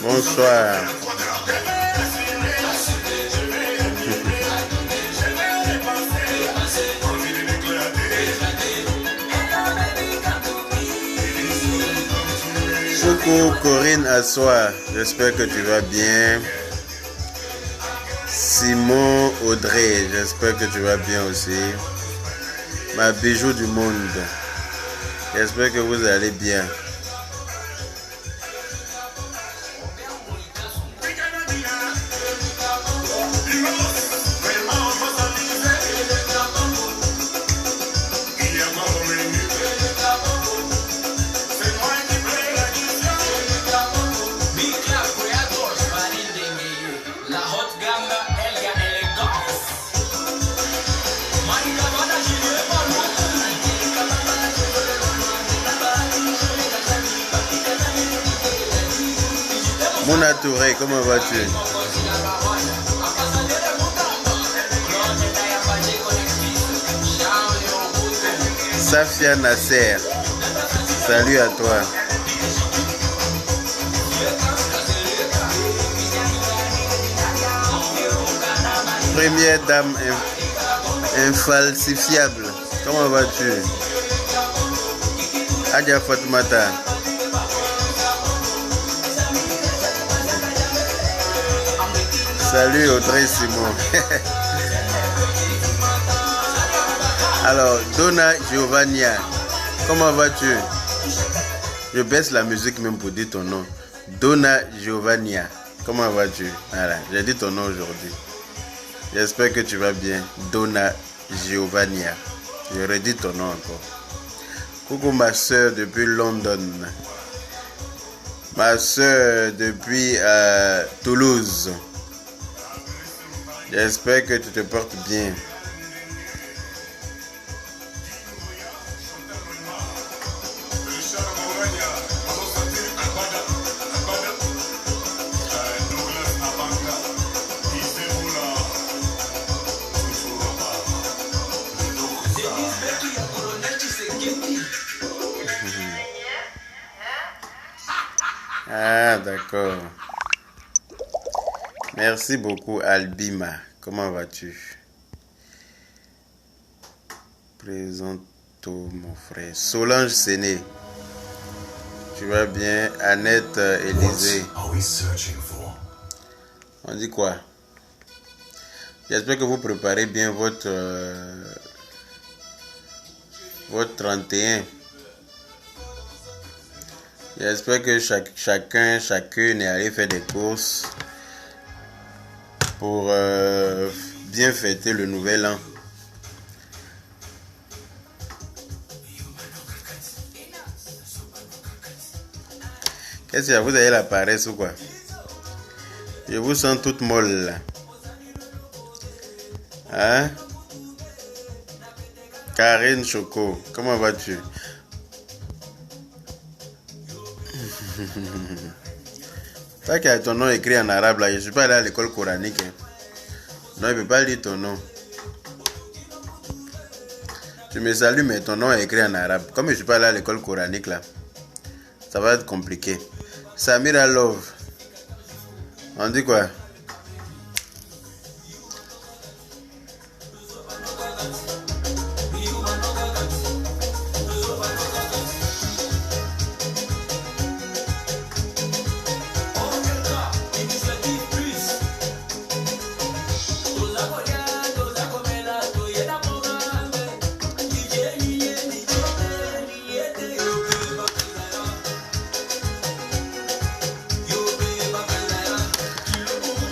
Bonsoir. Coucou Corinne Assoir, j'espère que tu vas bien. Simon Audrey, j'espère que tu vas bien aussi. Ma bijou du monde, j'espère que vous allez bien. Mona Touré, comment vas-tu? Safia Nasser, salut à toi. Première dame infalsifiable, comment vas-tu? Adja Fatmata. Salut Audrey Simon. Alors, Donna Giovannia, comment vas-tu? Je baisse la musique même pour dire ton nom. Donna Giovannia, comment vas-tu? Voilà, j'ai dit ton nom aujourd'hui. J'espère que tu vas bien. Donna Giovannia. Je redis ton nom encore. Coucou ma soeur depuis London. Ma soeur depuis Toulouse. J'espère que tu te portes bien. Ah, d'accord. Merci beaucoup, Albima. Comment vas-tu? Présente-toi, mon frère. Solange Séné. Tu vas bien? Annette Élysée. On dit quoi? J'espère que vous préparez bien votre 31. J'espère que chacune est allé faire des courses pour bien fêter le nouvel an. Qu'est-ce qu'il y a? Vous avez la paresse ou quoi? Je vous sens toute molle là. Hein? Karine Choco, comment vas-tu? Toi qui as ton nom écrit en arabe là, je ne suis pas allé à l'école coranique. Non, je ne peux pas lire ton nom. Tu me salues, mais ton nom est écrit en arabe. Comme je ne suis pas allé à l'école coranique là, ça va être compliqué. Samira Love. On dit quoi?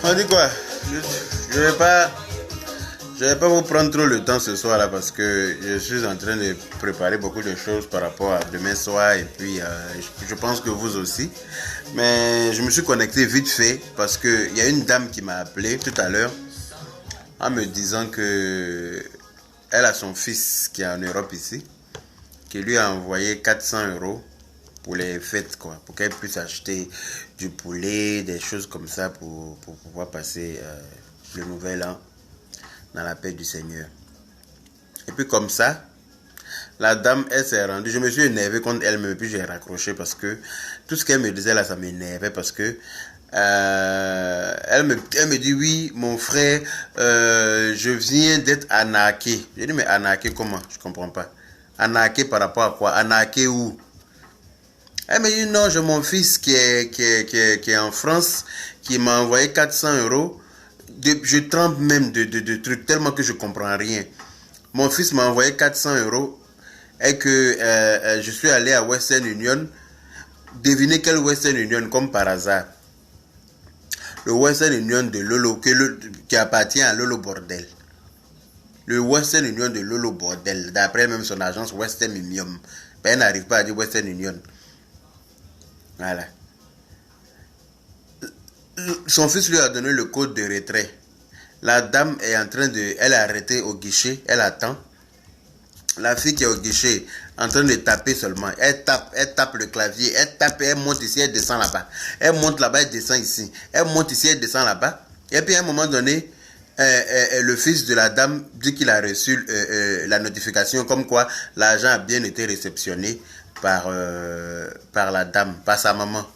On dit quoi? Je vais pas vous prendre trop le temps ce soir là parce que je suis en train de préparer beaucoup de choses par rapport à demain soir et puis je pense que vous aussi. Mais je me suis connecté vite fait parce qu'il y a une dame qui m'a appelé tout à l'heure en me disant que elle a son fils qui est en Europe ici, qui lui a envoyé 400 € pour les fêtes, quoi, pour qu'elle puisse acheter du poulet, des choses comme ça pour pouvoir passer le nouvel an dans la paix du Seigneur. Et puis comme ça, la dame, elle s'est rendue. Je me suis énervé contre elle-même, puis j'ai raccroché parce que tout ce qu'elle me disait là, ça m'énervait parce que elle me dit oui, mon frère, je viens d'être arnaqué. J'ai dit mais arnaqué comment? Je comprends pas. Arnaqué par rapport à quoi? Arnaqué où? Elle me dit non, j'ai mon fils qui est en France, qui m'a envoyé 400 €. Je tremble même de trucs tellement que je comprends rien. Mon fils m'a envoyé 400 € et que je suis allé à Western Union. Devinez quel Western Union comme par hasard? Le Western Union de Lolo, qui appartient à Lolo Bordel. Le Western Union de Lolo Bordel, d'après même son agence Western Union. Ben, elle n'arrive pas à dire Western Union. Voilà. Son fils lui a donné le code de retrait. La dame est en train de... Elle est arrêtée au guichet, elle attend. La fille qui est au guichet, en train de taper seulement. Elle tape le clavier, elle tape, elle monte ici, elle descend là-bas. Elle monte là-bas, elle descend ici. Elle monte ici, elle descend là-bas. Et puis à un moment donné, le fils de la dame dit qu'il a reçu la notification comme quoi l'argent a bien été réceptionné par la dame, par sa maman.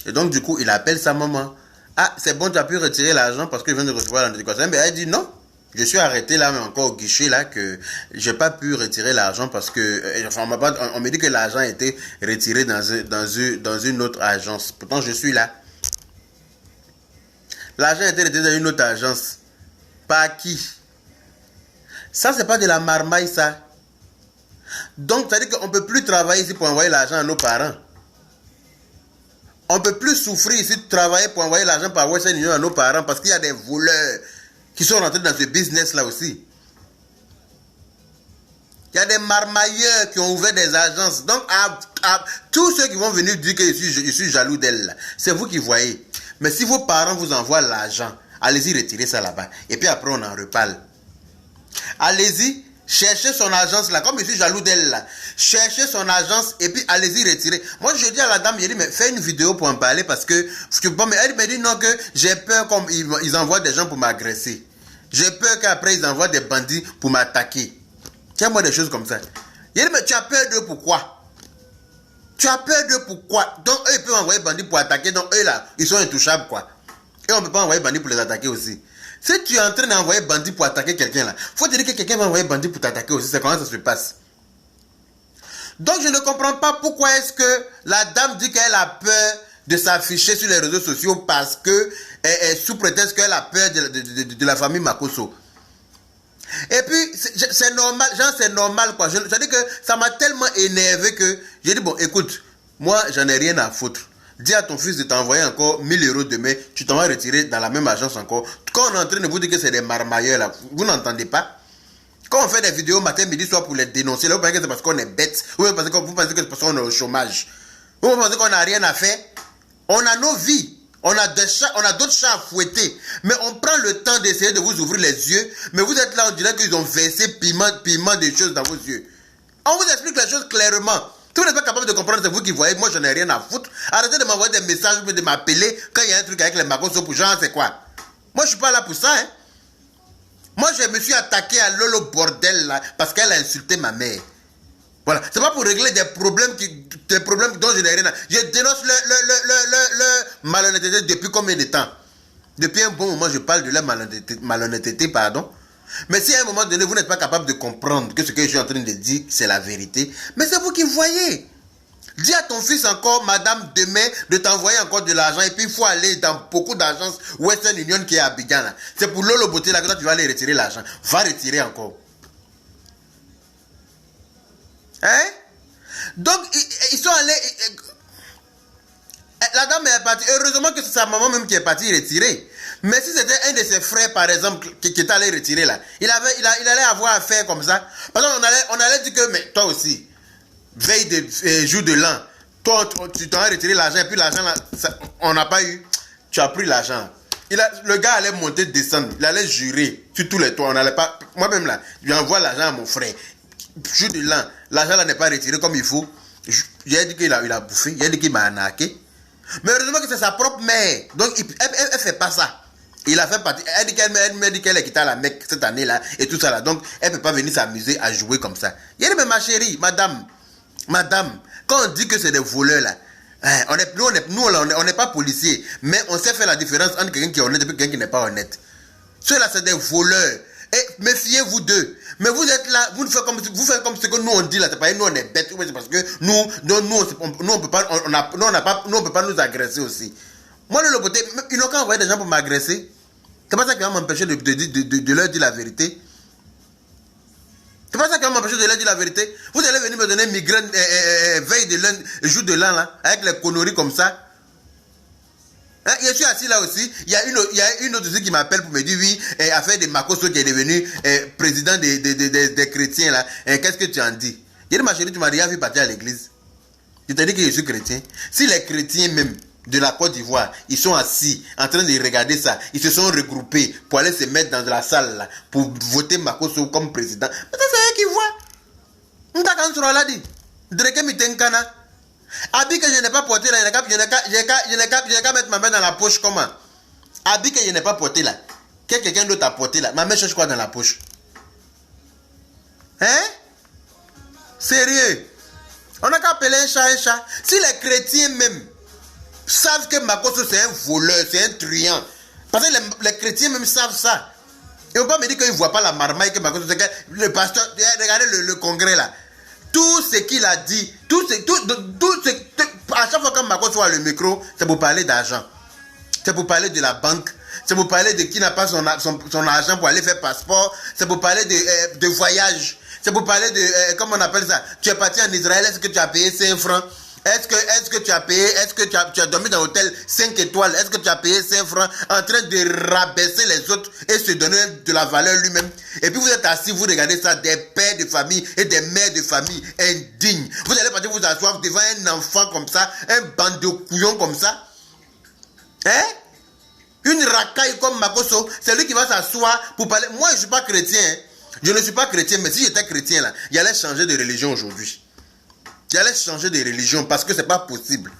Et donc du coup, il appelle sa maman. Ah, c'est bon, tu as pu retirer l'argent parce que je viens de recevoir la notification. Mais elle dit non. Je suis arrêté là, mais encore au guichet là, que j'ai pas pu retirer l'argent parce que, enfin, on me dit que l'argent a été retiré dans une autre agence. Pourtant, je suis là. L'argent a été retiré dans une autre agence. Par qui? Ça, c'est pas de la marmaille, ça. Donc, ça veut dire qu'on peut plus travailler ici pour envoyer l'argent à nos parents. On peut plus souffrir ici de travailler pour envoyer l'argent par Western Union à nos parents parce qu'il y a des voleurs qui sont rentrés dans ce business-là aussi. Il y a des marmailleurs qui ont ouvert des agences. Donc, à tous ceux qui vont venir dire que je suis jaloux d'elle, c'est vous qui voyez. Mais si vos parents vous envoient l'argent, allez-y retirer ça là-bas. Et puis après, on en reparle. Allez-y, cherchez son agence là. Comme je suis jaloux d'elle là, cherchez son agence et puis allez-y retirer. Moi, je dis à la dame, je dis, mais fais une vidéo pour en parler parce que... Mais elle me dit non, que j'ai peur comme ils envoient des gens pour m'agresser. J'ai peur qu'après, ils envoient des bandits pour m'attaquer. Tiens-moi des choses comme ça. Il dit, mais tu as peur de pourquoi? Tu as peur de pourquoi? Donc, eux, ils peuvent envoyer bandits pour attaquer. Donc, eux, là, ils sont intouchables, quoi. Et on ne peut pas envoyer bandits pour les attaquer aussi. Si tu es en train d'envoyer bandits pour attaquer quelqu'un, là, faut te dire que quelqu'un va envoyer bandits pour t'attaquer aussi. C'est comment ça se passe? Donc, je ne comprends pas pourquoi est-ce que la dame dit qu'elle a peur de s'afficher sur les réseaux sociaux parce que, sous prétexte qu'elle a peur de la famille Makosso. Et puis, c'est normal, genre c'est normal quoi. Je dis que ça m'a tellement énervé que j'ai dit, bon, écoute, moi, j'en ai rien à foutre. Dis à ton fils de t'envoyer encore 1000 € demain, tu t'en vas retirer dans la même agence encore. Quand on est en train de vous dire que c'est des marmailleurs là, vous n'entendez pas? Quand on fait des vidéos matin, midi, soir pour les dénoncer, là, vous pensez que c'est parce qu'on est bête, ou vous pensez que c'est parce qu'on est au chômage, ou vous pensez qu'on n'a rien à faire. On a nos vies. On a d'autres chats à fouetter. Mais on prend le temps d'essayer de vous ouvrir les yeux. Mais vous êtes là, on dirait qu'ils ont versé piment des choses dans vos yeux. On vous explique les choses clairement. Si vous n'êtes pas capable de comprendre, c'est vous qui voyez. Moi, je n'ai rien à foutre. Arrêtez de m'envoyer des messages, de m'appeler quand il y a un truc avec les Makosso pour genre, c'est quoi? Moi, je ne suis pas là pour ça. Hein. Moi, je me suis attaqué à Lolo Bordel là, parce qu'elle a insulté ma mère. Voilà, c'est pas pour régler des problèmes dont je n'ai rien à... Je dénonce le malhonnêteté depuis combien de temps? Depuis un bon moment, je parle de la malhonnêteté, pardon. Mais si à un moment donné, vous n'êtes pas capable de comprendre que ce que je suis en train de dire, c'est la vérité, mais c'est vous qui voyez. Dis à ton fils encore, madame, demain, de t'envoyer encore de l'argent, et puis il faut aller dans beaucoup d'agences Western Union qui est à Abidjan. C'est pour Lolo Beauté, là, que toi, tu vas aller retirer l'argent. Va retirer encore. Hein? Donc, ils sont allés... La dame est partie. Heureusement que c'est sa maman même qui est partie retirer. Mais si c'était un de ses frères, par exemple, qui était allé retirer là, il allait avoir affaire comme ça. Par exemple, on allait dire que, mais toi aussi, veille de jour de l'an, toi, tu t'en as retiré l'argent, et puis l'argent là, on n'a pas eu, tu as pris l'argent. Le gars allait monter, descendre, il allait jurer sur tous les toits, on n'allait pas, moi-même là, je lui envoie l'argent à mon frère. Jour de l'an, l'argent là n'est pas retiré comme il faut. J'ai dit qu'il a bouffé, j'ai dit qu'il m'a arnaqué. Mais heureusement que c'est sa propre mère, donc elle ne fait pas ça. Il a fait partie, elle m'a dit qu'elle est quittée à la Mecque cette année-là, et tout ça là, donc elle ne peut pas venir s'amuser à jouer comme ça. Il dit, mais ma chérie, madame, quand on dit que c'est des voleurs là, nous on n'est pas policiers, mais on sait faire la différence entre quelqu'un qui est honnête et quelqu'un qui n'est pas honnête. Ceux-là, c'est des voleurs. Et méfiez-vous d'eux. Mais vous êtes là, vous faites comme ce que nous on dit là, c'est pas nous on est bêtes, c'est parce que nous on peut pas, on peut pas nous agresser aussi. Moi de l'autre côté, ils n'ont qu'à envoyer des gens pour m'agresser. C'est pas ça qui va m'empêcher de leur dire la vérité. C'est pas ça qui va m'empêcher de leur dire la vérité. Vous allez venir me donner migraine veille de l'un, jour de l'an là, avec les conneries comme ça. Hein, je suis assis là aussi, il y a une autre aussi qui m'appelle pour me dire oui, affaire de Makosso qui est devenu président des chrétiens là. Qu'est-ce que tu en dis? Je dis ma chérie, tu m'as déjà vu partir à l'église. Je t'ai dit que je suis chrétien. Si les chrétiens même de la Côte d'Ivoire, ils sont assis en train de regarder ça, ils se sont regroupés pour aller se mettre dans la salle là, pour voter Makosso comme président. Mais c'est eux qui voient. On t'a quand on l'a dit. Dreke mitenkana. Habit que je n'ai pas porté là, je n'ai qu'à mettre ma main dans la poche comment? Habit que je n'ai pas porté là, que quelqu'un d'autre a porté là, ma main cherche quoi dans la poche? Hein? Sérieux? On n'a qu'à appeler un chat. Si les chrétiens même savent que Makosso c'est un voleur, c'est un truand, parce que les chrétiens même savent ça. Ils ne vont pas me dire qu'ils ne voient pas la marmaille que Makosso c'est que le pasteur, regardez le congrès là. Tout ce qu'il a dit, à chaque fois que Makosso a le micro, c'est pour parler d'argent. C'est pour parler de la banque. C'est pour parler de qui n'a pas son argent pour aller faire passeport. C'est pour parler de voyage. C'est pour parler de, comment on appelle ça? Tu es parti en Israël, est-ce que tu as payé 5 francs? Est-ce que tu as payé, est-ce que tu as dormi dans un hôtel 5 étoiles? Est-ce que tu as payé 5 francs en train de rabaisser les autres et se donner de la valeur lui-même? Et puis vous êtes assis, vous regardez ça, des pères de famille et des mères de famille indignes. Vous allez partir vous asseoir devant un enfant comme ça, un bande de couillons comme ça. Hein? Une racaille comme Makosso, c'est lui qui va s'asseoir pour parler. Moi, je ne suis pas chrétien. Hein. Je ne suis pas chrétien, mais si j'étais chrétien là, j'allais changer de religion aujourd'hui. J'allais changer de religion parce que c'est pas possible.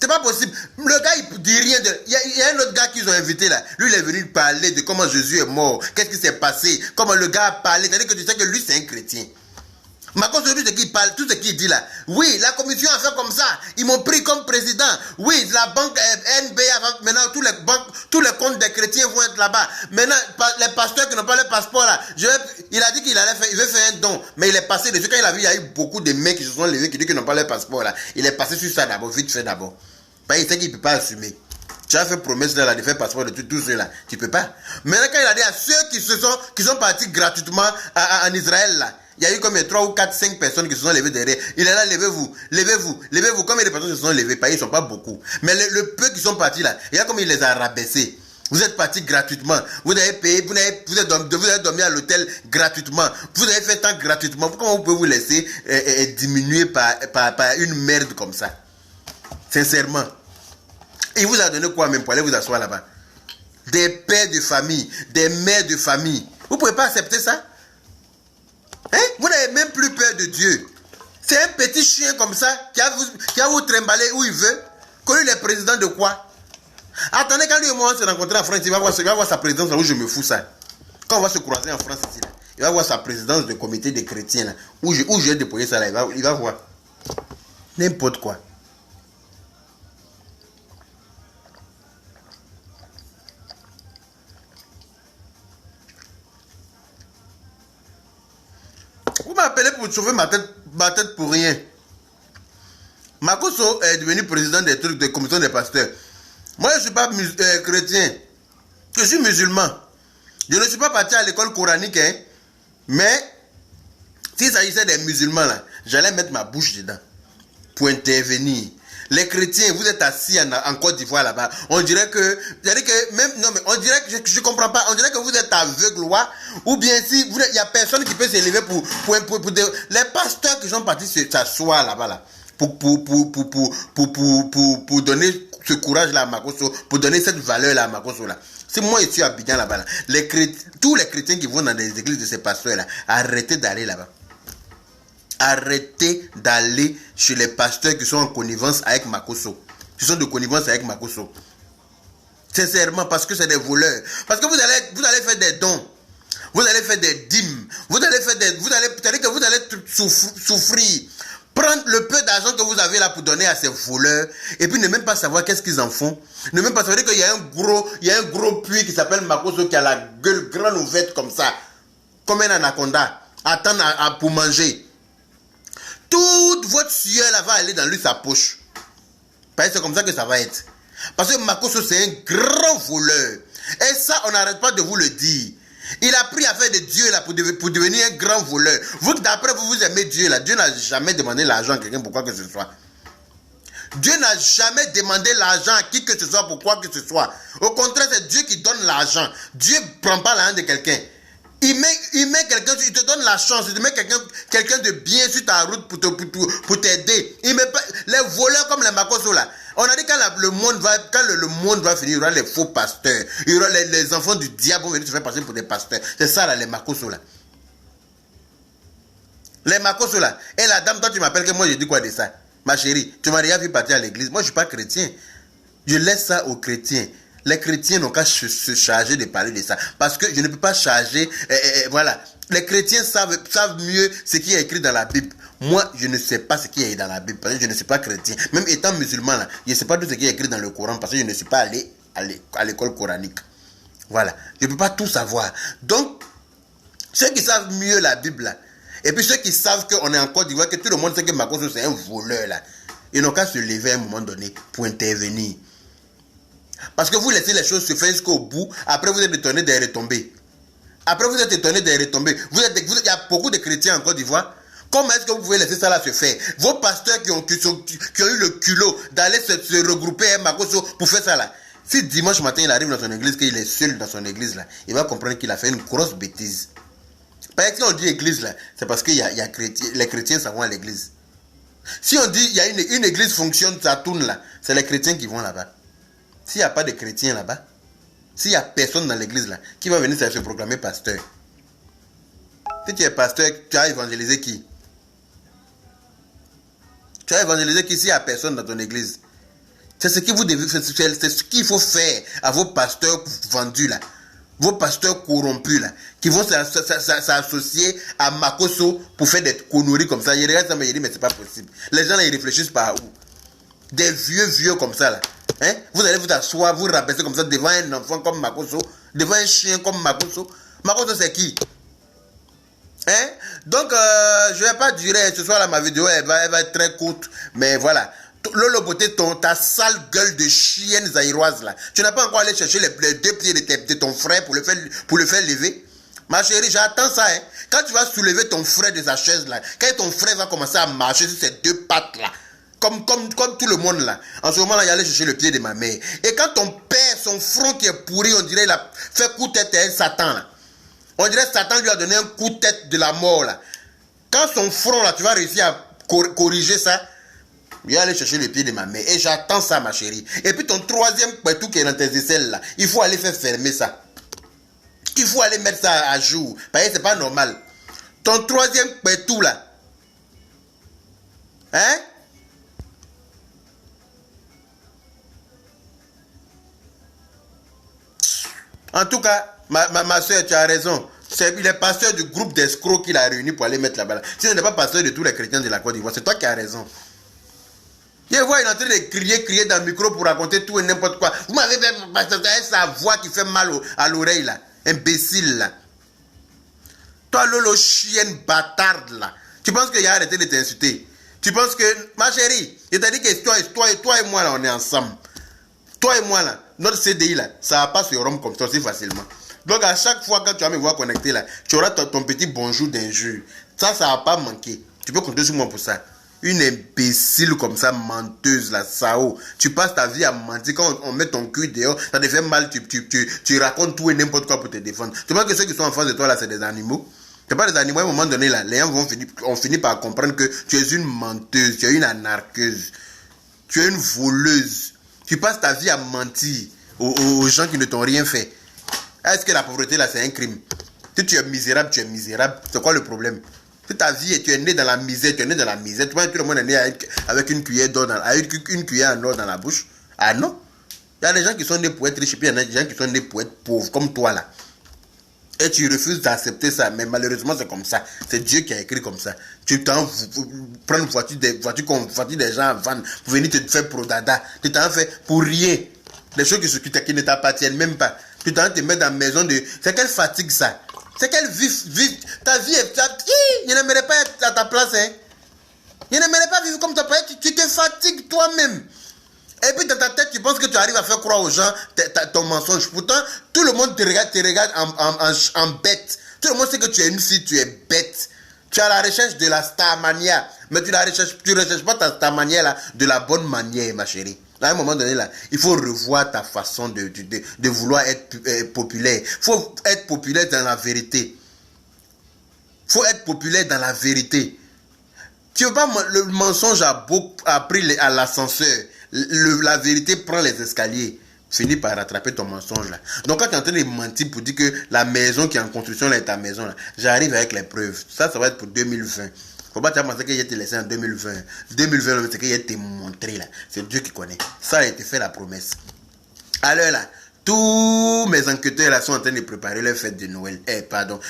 C'est pas possible. Le gars, il dit rien de... Il y a un autre gars qu'ils ont invité là. Lui, il est venu parler de comment Jésus est mort. Qu'est-ce qui s'est passé. Comment le gars a parlé. C'est-à-dire que tu sais que lui, c'est un chrétien. Makosso, lui, ce qu'il parle, tout ce qu'il dit là. Oui, la commission a fait comme ça. Ils m'ont pris comme président. Oui, la banque NBA, maintenant, tous les comptes des chrétiens vont être là-bas. Maintenant, les pasteurs qui n'ont pas le passeport là, il a dit qu'il veut faire un don. Mais il est passé dessus. Quand il a vu, il y a eu beaucoup de mecs qui se sont levés, qui disent qu'ils n'ont pas le passeport là. Il est passé sur ça d'abord, vite fait d'abord. Il sait qu'il ne peut pas assumer. Tu as fait promesse là, de faire passeport de tous ceux là. Tu ne peux pas. Maintenant, quand il a dit à ceux qui sont partis gratuitement en Israël là, il y a eu comme 3 ou 4, 5 personnes qui se sont levées derrière. Il est là, levez-vous. Combien de personnes se sont levées? Ils ne sont pas beaucoup. Mais le peu qui sont partis là, il y a comme il les a rabaissés. Vous êtes partis gratuitement. Vous avez payé, vous avez dormi à l'hôtel gratuitement. Vous avez fait tant gratuitement. Comment vous pouvez vous laisser diminuer par une merde comme ça? Sincèrement. Il vous a donné quoi même pour aller vous asseoir là-bas? Des pères de famille, des mères de famille. Vous ne pouvez pas accepter ça? Hein? Vous n'avez même plus peur de Dieu. C'est un petit chien comme ça qui va vous trimballer où il veut. Que lui, il est président de quoi? Attendez, quand lui et moi on se rencontrer en France, il va voir sa présidence là où je me fous ça. Quand on va se croiser en France ici, là, il va voir sa présidence de comité des chrétiens là, où j'ai déposé ça là, il va voir. N'importe quoi. Vous m'appelez pour sauver ma tête pour rien. Makosso est devenu président des trucs de commission des pasteurs. Moi, je ne suis pas chrétien. Je suis musulman. Je ne suis pas parti à l'école coranique. Hein, mais, s'il s'agissait des musulmans, là, j'allais mettre ma bouche dedans. Pour intervenir. Les chrétiens, vous êtes assis en Côte d'Ivoire là-bas. On dirait que, même, non mais on dirait que je comprends pas. On dirait que vous êtes aveugle, ou bien si il y a personne qui peut s'élever les pasteurs qui sont partis s'asseoir là-bas là, pour donner ce courage là à Makosso, pour donner cette valeur là à Makosso là. C'est moi ici à Abidjan là-bas là. Tous les chrétiens qui vont dans les églises de ces pasteurs là, arrêtez d'aller là-bas. Arrêtez d'aller chez les pasteurs qui sont en connivence avec Makosso. Qui sont de connivence avec Makosso. Sincèrement, parce que c'est des voleurs. Parce que vous allez faire des dons. Vous allez faire des dîmes. Vous allez souffrir. Prendre le peu d'argent que vous avez là pour donner à ces voleurs. Et puis ne même pas savoir qu'est-ce qu'ils en font. Ne même pas savoir qu'il y a un gros puits qui s'appelle Makosso qui a la gueule grande ouverte comme ça. Comme un anaconda. Attendre pour manger. Toute votre sueur là va aller dans lui sa poche. Parce que c'est comme ça que ça va être. Parce que Makosso c'est un grand voleur. Et ça on n'arrête pas de vous le dire. Il a pris à faire de Dieu là pour devenir un grand voleur. Vous d'après vous aimez Dieu là. Dieu n'a jamais demandé l'argent à quelqu'un pour quoi que ce soit. Dieu n'a jamais demandé l'argent à qui que ce soit pour quoi que ce soit. Au contraire c'est Dieu qui donne l'argent. Dieu ne prend pas l'argent de quelqu'un. Il met quelqu'un, il te donne la chance, il te met quelqu'un de bien sur ta route pour t'aider. Il met pas, les voleurs comme les Makosso là. On a dit quand le monde va finir, il y aura les faux pasteurs. Il y aura les enfants du diable vont venir se faire passer pour des pasteurs. C'est ça là, les Makosso là. Les Makosso là. Et la dame, toi tu m'appelles que moi je dis quoi de ça? Ma chérie, tu m'as déjà vu partir à l'église. Moi je ne suis pas chrétien. Je laisse ça aux chrétiens. Les chrétiens n'ont qu'à se charger de parler de ça. Parce que je ne peux pas charger... voilà. Les chrétiens savent mieux ce qui est écrit dans la Bible. Moi, je ne sais pas ce qui est dans la Bible. Parce que je ne suis pas chrétien. Même étant musulman, là, je ne sais pas tout ce qui est écrit dans le Coran. Parce que je ne suis pas allé à l'école coranique. Voilà. Je ne peux pas tout savoir. Donc, ceux qui savent mieux la Bible, là, et puis ceux qui savent qu'on est en Côte d'Ivoire, que tout le monde sait que Makosso c'est un voleur, là, ils n'ont qu'à se lever à un moment donné pour intervenir. Parce que vous laissez les choses se faire jusqu'au bout, après vous êtes étonné des retombées. Après vous êtes étonné des retombées. Il y a beaucoup de chrétiens en Côte d'Ivoire. Comment est-ce que vous pouvez laisser ça là se faire? Vos pasteurs qui ont eu le culot d'aller se regrouper à Makosso pour faire ça là. Si dimanche matin il arrive dans son église, qu'il est seul dans son église là, il va comprendre qu'il a fait une grosse bêtise. Par exemple, on dit église là, c'est parce que les chrétiens s'en vont à l'église. Si on dit il y a une église fonctionne, ça tourne là, c'est les chrétiens qui vont là-bas. S'il n'y a pas de chrétiens là-bas, s'il n'y a personne dans l'église là, qui va venir se proclamer pasteur? Si tu es pasteur, tu as évangélisé qui? Tu as évangélisé qui s'il n'y a personne dans ton église? C'est ce qu'il faut faire à vos pasteurs vendus là, vos pasteurs corrompus là, qui vont s'associer à Makosso pour faire des conneries comme ça. Ils regardent ça, mais ils disent mais c'est pas possible. Les gens là ils réfléchissent par où? Des vieux comme ça là. Hein? Vous allez vous asseoir, vous rabaisser comme ça devant un enfant comme Makosso, devant un chien comme Makosso. Makosso c'est qui? Hein? Donc je vais pas durer ce soir là, ma vidéo elle va être très courte, mais voilà. Lolo Beauté, ta sale gueule de chienne zaïroise là, tu n'as pas encore allé chercher les deux pieds de ton frère pour le faire lever? Ma chérie, j'attends ça. Hein? Quand tu vas soulever ton frère de sa chaise là, quand ton frère va commencer à marcher sur ses deux pattes là, comme tout le monde là. En ce moment là, il allait chercher le pied de ma mère. Et quand ton père, son front qui est pourri, on dirait il a fait coup de tête à un Satan là. On dirait que Satan lui a donné un coup de tête de la mort là. Quand son front là, tu vas réussir à corriger ça, il va aller chercher le pied de ma mère. Et j'attends ça ma chérie. Et puis ton troisième pétou qui est dans tes aisselles là, il faut aller faire fermer ça. Il faut aller mettre ça à jour. Parce que c'est pas normal. Ton troisième pétou là. Hein? En tout cas, ma soeur, tu as raison. C'est les pasteurs du groupe d'escrocs qu'il a réuni pour aller mettre là-bas. Si ce n'est pas pasteur de tous les chrétiens de la Côte d'Ivoire, c'est toi qui as raison. Je vois, il est en train de crier dans le micro pour raconter tout et n'importe quoi. Vous m'avez fait sa voix qui fait mal à l'oreille là. Imbécile là. Toi, Lolo, chienne bâtarde là. Tu penses qu'il a arrêté de t'insulter? Tu penses que, ma chérie, je t'ai dit que toi et moi là, on est ensemble. Toi et moi là, notre CDI là, ça va pas se rompre comme ça aussi facilement. Donc à chaque fois quand tu vas me voir connecté là, tu auras ton petit bonjour d'injure. Ça va pas manquer. Tu peux compter sur moi pour ça. Une imbécile comme ça, menteuse, la Sao. Tu passes ta vie à mentir. Quand on met ton cul dehors, ça te fait mal, tu racontes tout et n'importe quoi pour te défendre. Tu vois que ceux qui sont en face de toi, là, c'est des animaux. C'est pas des animaux, à un moment donné, là, les gens on finit par comprendre que tu es une menteuse, tu es une anarqueuse, tu es une voleuse. Tu passes ta vie à mentir aux gens qui ne t'ont rien fait. Est-ce que la pauvreté, là, c'est un crime? Si tu es misérable, tu es misérable. C'est quoi le problème? Si ta vie, tu es né dans la misère, tu es né dans la misère. Tu vois, tout le monde est né avec une cuillère d'or une cuillère en or dans la bouche. Ah non? Il y a des gens qui sont nés pour être riches, puis il y a des gens qui sont nés pour être pauvres, comme toi, là. Et tu refuses d'accepter ça, mais malheureusement c'est comme ça. C'est Dieu qui a écrit comme ça. Tu t'en prends une voiture des gens à vendre pour venir te faire prodada. Tu t'en fais pour rien. Des choses qui ne t'appartiennent même pas. Tu t'en te mettre dans la maison de... C'est quelle fatigue ça? C'est quelle vie... Ta vie est... Je n'aimerais pas être à ta place, hein. Je n'aimerais pas vivre comme ta place. Tu te fatigues toi-même. Et puis dans ta tête, tu penses que tu arrives à faire croire aux gens ton mensonge. Pourtant, tout le monde te regarde en bête. Tout le monde sait que tu es une fille, tu es bête. Tu es à la recherche de la starmania. Mais tu recherches pas ta starmania là, de la bonne manière, ma chérie. À un moment donné, là, il faut revoir ta façon de vouloir être populaire. Il faut être populaire dans la vérité. Il faut être populaire dans la vérité. Tu veux pas, le mensonge a pris à l'ascenseur. La vérité prend les escaliers. Finis par rattraper ton mensonge là. Donc quand tu es en train de mentir pour dire que la maison qui est en construction là est ta maison là, j'arrive avec les preuves. Ça va être pour 2020. Faut pas te penser qu'il a été laissé en 2020. 2020, c'est qu'il a été montré là. C'est Dieu qui connaît. Ça a été fait la promesse. Alors là, tous mes enquêteurs là sont en train de préparer leur fête de Noël.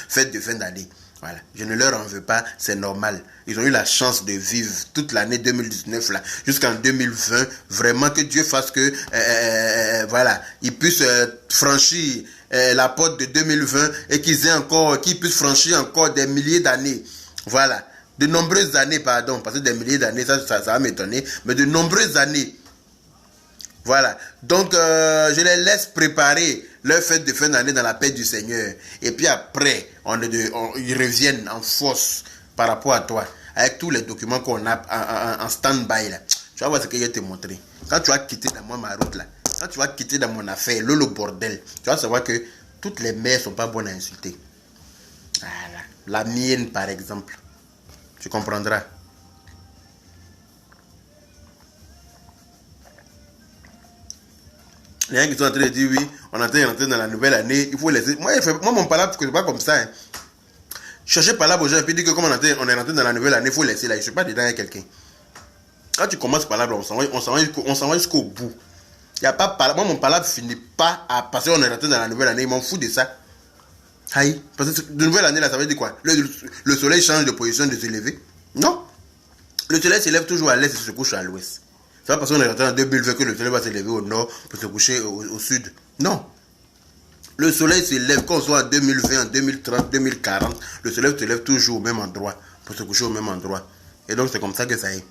Fête de fin d'année. Voilà, je ne leur en veux pas, c'est normal. Ils ont eu la chance de vivre toute l'année 2019 là, jusqu'en 2020. Vraiment que Dieu fasse que, voilà, ils puissent franchir la porte de 2020 et qu'ils puissent franchir encore des milliers d'années. Voilà, de nombreuses années, pardon, parce que des milliers d'années, ça va m'étonner, mais de nombreuses années. Voilà, donc je les laisse préparer leur fête de fin d'année dans la paix du Seigneur. Et puis après, ils reviennent en force par rapport à toi, avec tous les documents qu'on a en stand-by là. Tu vas voir ce que je vais te montrer. Quand tu vas quitter dans ma route là, quand tu vas quitter dans mon affaire, le bordel, tu vas savoir que toutes les mères ne sont pas bonnes à insulter. Voilà, la mienne par exemple, tu comprendras. Les gens qui sont en train de dire oui, on est en train d'entrer dans la nouvelle année, il faut laisser. Moi, mon palabre, c'est pas comme ça. Hein. Chercher palabre aux gens et puis dire que comme on est rentré dans la nouvelle année, il faut laisser là. Je ne suis pas dedans avec quelqu'un. Quand tu commences palabre, on s'en va jusqu'au bout. Il n'y a pas palabre. Moi, mon palabre finit pas à passer, on est rentré dans la nouvelle année. Il m'en fout de ça. Aïe. Parce que de nouvelle année, là, ça veut dire quoi? Le soleil change de position, de se lever? Non. Le soleil se lève toujours à l'est et se couche à l'ouest. C'est pas parce qu'on est rentré en 2020 que le soleil va se lever au nord pour se coucher au sud. Non. Le soleil se lève, quand on soit en 2020, en 2030, 2040, le soleil se lève toujours au même endroit pour se coucher au même endroit. Et donc c'est comme ça que ça est.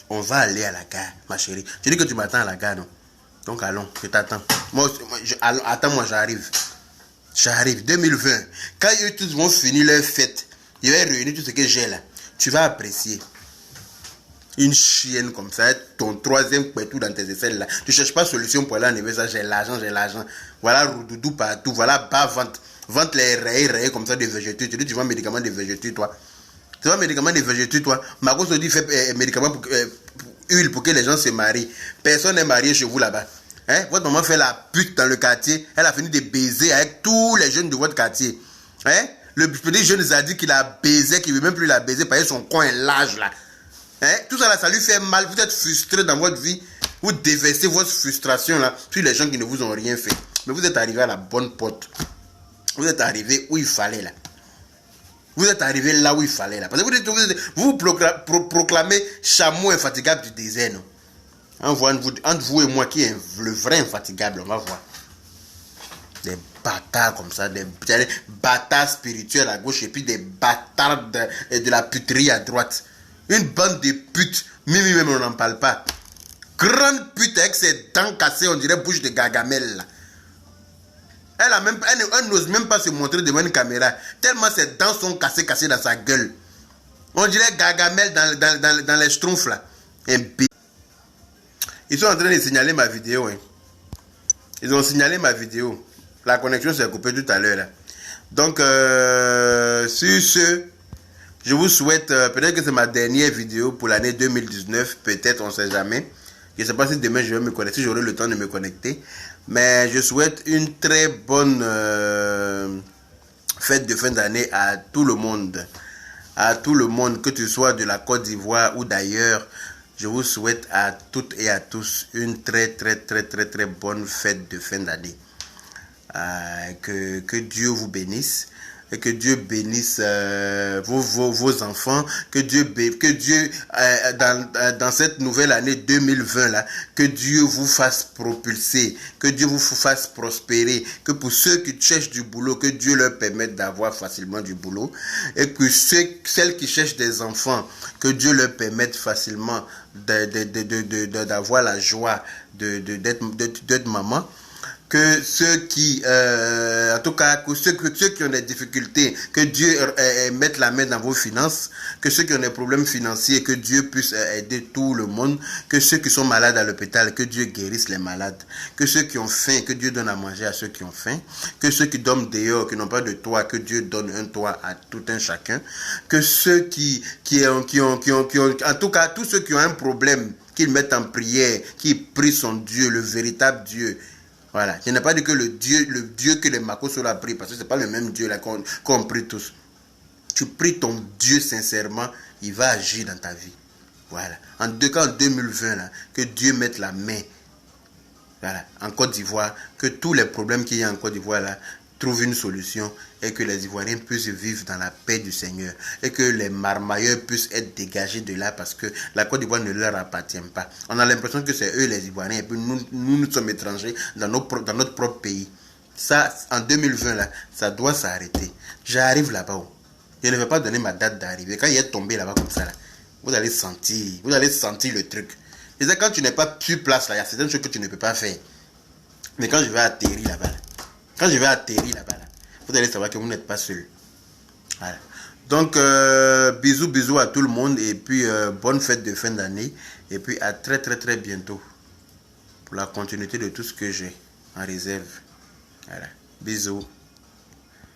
On va aller à la gare, ma chérie. Tu dis que tu m'attends à la gare, non? Donc allons, je t'attends. Attends-moi, j'arrive. J'arrive, 2020. Quand eux tous vont finir leur fête, je vais réunir tout ce que j'ai là. Tu vas apprécier. Une chienne comme ça, ton troisième pétou dans tes aisselles là. Tu cherches pas solution pour aller enlever ça, j'ai l'argent. Voilà roudoudou partout, voilà bas vente les rayés comme ça de végétaux. Tu dis tu vends médicaments de végétaux toi. Tu vends médicaments de végétaux toi. Marco se dit fait médicaments pour huile pour que les gens se marient. Personne n'est marié chez vous là-bas. Hein? Votre maman fait la pute dans le quartier. Elle a fini de baiser avec tous les jeunes de votre quartier. Hein? Le petit jeune Zadi qui l'a baisé, qui ne veut même plus la baiser parce que son coin est large là. Hein? Tout ça là, ça lui fait mal. Vous êtes frustré dans votre vie. Vous déversez votre frustration là sur les gens qui ne vous ont rien fait. Mais vous êtes arrivé à la bonne porte. Vous êtes arrivé où il fallait là. Vous êtes arrivé là où il fallait là. Parce que vous proclamez chameau infatigable du désert, non? Entre vous et moi qui est le vrai infatigable, on va voir. Des bâtards comme ça, des bâtards spirituels à gauche et puis des bâtards de la puterie à droite. Une bande de putes, même on n'en parle pas. Grande pute avec ses dents cassées, on dirait bouche de Gargamel là. Elle n'ose même pas se montrer devant une caméra, tellement ses dents sont cassées dans sa gueule. On dirait Gargamel dans les schtroumpfs là. Ils sont en train de signaler ma vidéo. Hein. Ils ont signalé ma vidéo. La connexion s'est coupée tout à l'heure là. Donc, sur ce, je vous souhaite, peut-être que c'est ma dernière vidéo pour l'année 2019, peut-être, on ne sait jamais. Je ne sais pas si demain je vais me connecter, si j'aurai le temps de me connecter. Mais je souhaite une très bonne fête de fin d'année à tout le monde. À tout le monde, que tu sois de la Côte d'Ivoire ou d'ailleurs. Je vous souhaite à toutes et à tous une très bonne fête de fin d'année. Que Dieu vous bénisse. Et que Dieu bénisse vos enfants, que Dieu dans cette nouvelle année 2020 là, que Dieu vous fasse propulser, que Dieu vous fasse prospérer, que pour ceux qui cherchent du boulot, que Dieu leur permette d'avoir facilement du boulot, et que celles qui cherchent des enfants, que Dieu leur permette facilement d'avoir la joie d'être maman. Que ceux qui, en tout cas, que ceux qui ont des difficultés, que Dieu mette la main dans vos finances, que ceux qui ont des problèmes financiers, que Dieu puisse aider tout le monde, que ceux qui sont malades à l'hôpital, que Dieu guérisse les malades, que ceux qui ont faim, que Dieu donne à manger à ceux qui ont faim, que ceux qui dorment dehors, qui n'ont pas de toit, que Dieu donne un toit à tout un chacun, que ceux qui ont, en tout cas, tous ceux qui ont un problème, qu'ils mettent en prière, qu'ils prient son Dieu, le véritable Dieu. Voilà, je n'ai pas dit que le Dieu que les Makosso l'a pris, parce que ce n'est pas le même Dieu là qu'on prie tous. Tu pries ton Dieu sincèrement, il va agir dans ta vie. Voilà. En 2020, là, que Dieu mette la main, voilà, en Côte d'Ivoire, que tous les problèmes qu'il y a en Côte d'Ivoire là trouvent une solution et que les Ivoiriens puissent vivre dans la paix du Seigneur et que les marmailleurs puissent être dégagés de là parce que la Côte d'Ivoire ne leur appartient pas. On a l'impression que c'est eux les Ivoiriens et puis nous sommes étrangers dans notre propre pays. Ça, en 2020 là, ça doit s'arrêter. J'arrive là-bas. Je ne vais pas donner ma date d'arrivée. Quand il est tombé là-bas comme ça, là, vous allez sentir le truc. C'est quand tu n'es pas sur place là, il y a certaines choses que tu ne peux pas faire. Mais quand je vais atterrir là-bas, vous allez savoir que vous n'êtes pas seul. Voilà. Donc, bisous à tout le monde et puis bonne fête de fin d'année. Et puis à très bientôt pour la continuité de tout ce que j'ai en réserve. Voilà. Bisous.